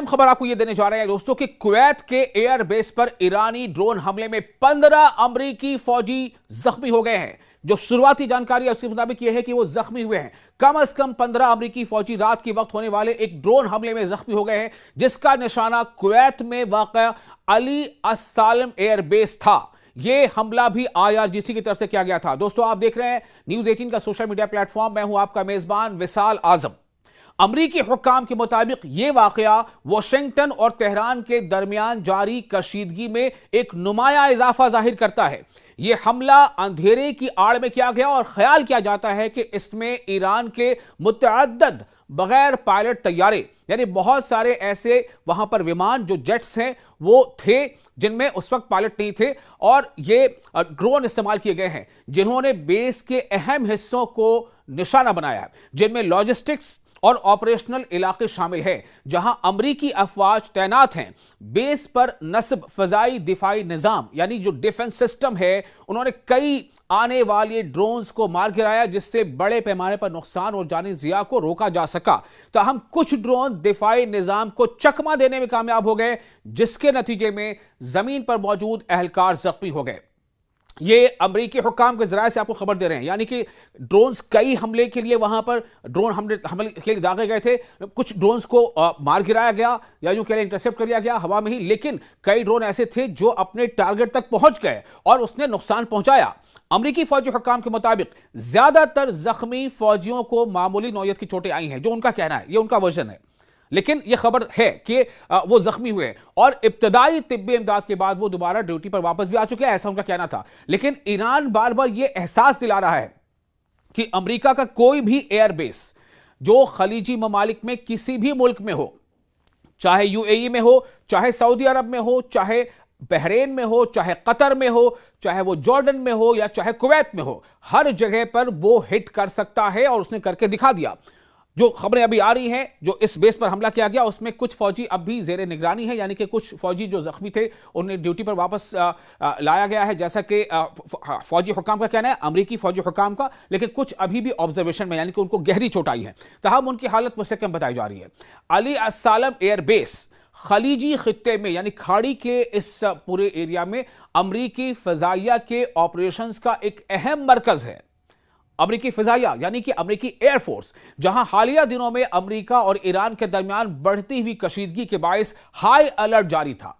अहम खबर आपको यह देने जा रहे हैं दोस्तों कि कुवैत के एयर बेस पर ईरानी ड्रोन हमले में 15 अमेरिकी फौजी जख्मी हो गए हैं। जो शुरुआती जानकारी है उसके मुताबिक यह है कि वो जख्मी हुए हैं। कम से कम 15 अमेरिकी फौजी रात के वक्त होने वाले एक ड्रोन हमले में जख्मी हो गए हैं, जिसका निशाना कुवैत में वाक़ा अली अस्सालम एयर बेस था। यह हमला भी IRGC की तरफ से किया गया था। दोस्तों, आप देख रहे हैं न्यूज़ 18 का सोशल मीडिया प्लेटफॉर्म। मैं हूं आपका मेजबान विसाल आजम। अमरीकी हुक्काम के मुताबिक यह वाकया वाशिंगटन और तेहरान के दरमियान जारी कशीदगी में एक नुमाया इजाफा जाहिर करता है। यह हमला अंधेरे की आड़ में किया गया और ख्याल किया जाता है कि इसमें ईरान के मुतअद्दिद बगैर पायलट तैयारे, यानी बहुत सारे ऐसे वहां पर विमान जो जेट्स हैं वो थे जिनमें उस वक्त पायलट नहीं थे, और ये ड्रोन इस्तेमाल किए गए हैं जिन्होंने बेस के अहम हिस्सों को निशाना बनाया, जिनमें लॉजिस्टिक्स और ऑपरेशनल इलाके शामिल हैं जहां अमरीकी अफवाज तैनात हैं। बेस पर नस्ब फजाई दिफाई निजाम यानी जो डिफेंस सिस्टम है, उन्होंने कई आने वाले ड्रोन्स को मार गिराया, जिससे बड़े पैमाने पर नुकसान और जानी जिया को रोका जा सका। तो हम कुछ ड्रोन दिफाई निजाम को चकमा देने में कामयाब हो गए, जिसके नतीजे में जमीन पर मौजूद एहलकार जख्मी हो गए। ये अमरीकी हुक्काम के जराये से आपको खबर दे रहे हैं, यानी कि ड्रोन्स कई हमले के लिए वहां पर ड्रोन हमले के लिए दागे गए थे। कुछ ड्रोन्स को मार गिराया गया या यूं कह लें इंटरसेप्ट कर लिया गया हवा में ही, लेकिन कई ड्रोन ऐसे थे जो अपने टारगेट तक पहुंच गए और उसने नुकसान पहुंचाया। अमरीकी फौजी हुक्काम के मुताबिक ज्यादातर जख्मी फौजियों को मामूली नौयत की चोटें आई हैं, जो उनका कहना है, ये उनका वर्जन है, लेकिन यह खबर है कि वो जख्मी हुए और इब्तदाई तिब्बी इमदाद के बाद वो दोबारा ड्यूटी पर वापस भी आ चुके हैं, ऐसा उनका कहना था। लेकिन ईरान बार बार यह एहसास दिला रहा है कि अमेरिका का कोई भी एयरबेस जो खलीजी ममालिक में किसी भी मुल्क में हो, चाहे UAE में हो, चाहे सऊदी अरब में हो, चाहे बहरेन में हो, चाहे कतर में हो, चाहे वो जॉर्डन में हो या चाहे कुवैत में हो, हर जगह पर वो हिट कर सकता है और उसने करके दिखा दिया। जो खबरें अभी आ रही हैं, जो इस बेस पर हमला किया गया उसमें कुछ फौजी अब भी जेर निगरानी है, यानी कि कुछ फौजी जो जख्मी थे उन्हें ड्यूटी पर वापस लाया गया है, जैसा कि फौजी हुक्काम का कहना है, अमरीकी फौजी हुक्काम का। लेकिन कुछ अभी भी ऑब्जर्वेशन में, यानी कि उनको गहरी चोट आई है, तहम उनकी हालत मुस्तकम बताई जा रही है। अली अस्सालम एयरबेस खलीजी खित्ते में, यानी खाड़ी के इस पूरे एरिया में अमरीकी फजाइया के ऑपरेशंस का एक अहम मरकज है। अमरीकी फिजाइया यानी कि अमरीकी एयरफोर्स, जहां हालिया दिनों में अमरीका और ईरान के दरमियान बढ़ती हुई कशीदगी के बायस हाई अलर्ट जारी था।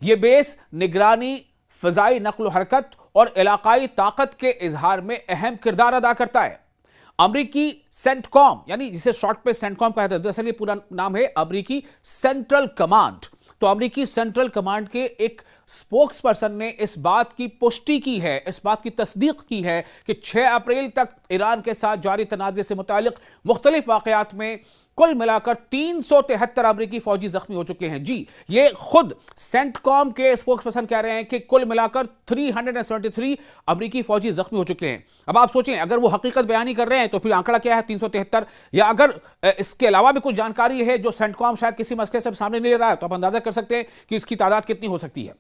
यह बेस निगरानी, फिजाई नक्ल हरकत और इलाकाई ताकत के इजहार में अहम किरदार अदा करता है। अमरीकी सेंटकॉम, यानी जिसे शॉर्ट पे सेंटकॉम कहा जाता है, दरअसल ये पूरा नाम है अमरीकी सेंट्रल कमांड। तो अमरीकी सेंट्रल कमांड के एक स्पोक्स पर्सन ने इस बात की पुष्टि की है, इस बात की तस्दीक की है कि 6 अप्रैल तक ईरान के साथ जारी तनाज़े से मुतालिक मुख्तलिफ वाक़यात में कुल मिलाकर 373 अमरीकी फौजी जख्मी हो चुके हैं। जी, ये खुद सेंटकॉम के स्पोक्स पर्सन कह रहे हैं कि कुल मिलाकर 373 अमरीकी फौजी जख्मी हो चुके हैं। अब आप सोचें, अगर वो हकीकत बयानी कर रहे हैं तो फिर आंकड़ा क्या है 373, या अगर इसके अलावा भी कुछ जानकारी है जो सेंटकॉम शायद किसी मसले से सामने नहीं ले रहा है, तो आप अंदाजा कर सकते हैं कि इसकी तादाद कितनी हो सकती है।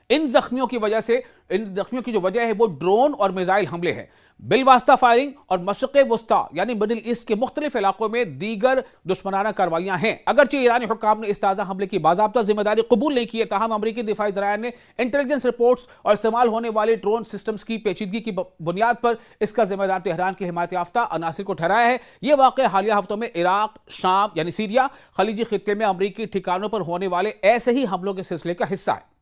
इन जख्मियों की वजह से, इन जख्मियों की जो वजह है वो ड्रोन और मिसाइल हमले हैं, बिलवास्ता फायरिंग और मशरिक़ वस्ता यानी मिडिल ईस्ट के मुख्तलिफ इलाकों में दीगर दुश्मनाना कार्रवाइयां हैं। अगरचे ईरानी हुक्काम ने इस ताज़ा हमले की बाज़ाब्ता जिम्मेदारी कबूल नहीं की है, ताहम अमरीकी दिफाई ज़राया ने इंटेलिजेंस रिपोर्ट्स और इस्तेमाल होने वाले ड्रोन सिस्टम्स की पेचीदगी की बुनियाद पर इसका जिम्मेदार तेहरान के हिमायत याफ्ता अनासिर को ठहराया है। यह वाक़या हालिया हफ्तों में इराक, शाम यानी सीरिया, खलीजी खित्ते में अमरीकी ठिकानों पर होने वाले ऐसे ही हमलों के सिलसिले का हिस्सा है।